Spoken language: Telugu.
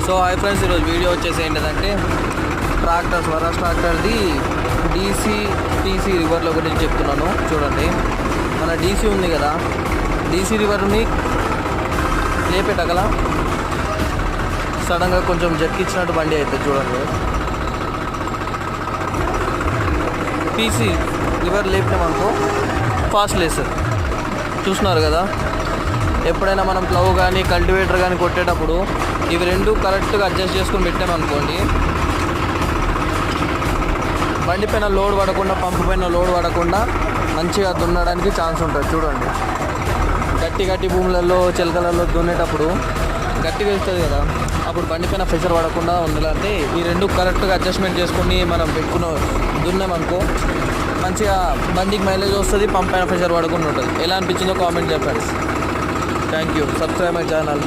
సో హాయ్ ఫ్రెండ్స్, ఈరోజు వీడియో వచ్చేసి ఏంటంటే ట్రాక్టర్ స్వరాజ్ ట్రాక్టర్ది డీసీ టీసీ రివర్ల గురించి చెప్తున్నాను. చూడండి, మన డీసీ ఉంది కదా, డీసీ రివర్ని లేపేటగల సడన్గా కొంచెం జక్కిచ్చినట్టు బండి అవుతుంది. చూడండి, టీసీ రివర్ లేపినామనుకో ఫాస్ట్ లేస్తుంది. చూస్తున్నారు కదా, ఎప్పుడైనా మనం ప్లవ్ కానీ కల్టివేటర్ కానీ కొట్టేటప్పుడు ఇవి రెండు కరెక్ట్గా అడ్జస్ట్ చేసుకొని పెట్టామనుకోండి, బండి పైన లోడ్ పడకుండా, పంపు పైన లోడ్ పడకుండా మంచిగా దున్నడానికి ఛాన్స్ ఉంటుంది. చూడండి, గట్టి భూములలో చిలకలలో దున్నేటప్పుడు గట్టిగా వేస్తుంది కదా, అప్పుడు బండి పైన ప్రెషర్ పడకుండా ఉండాలంటే ఈ రెండు కరెక్ట్గా అడ్జస్ట్మెంట్ చేసుకొని మనం పెట్టుకున్న దున్నామనుకో మంచిగా బండికి మైలేజ్ వస్తుంది, పంప్ పైన ప్రెషర్ పడకుండా ఉంటుంది. ఎలా అనిపించిందో కామెంట్ చెప్పండి. Thank you. Subscribe my channel.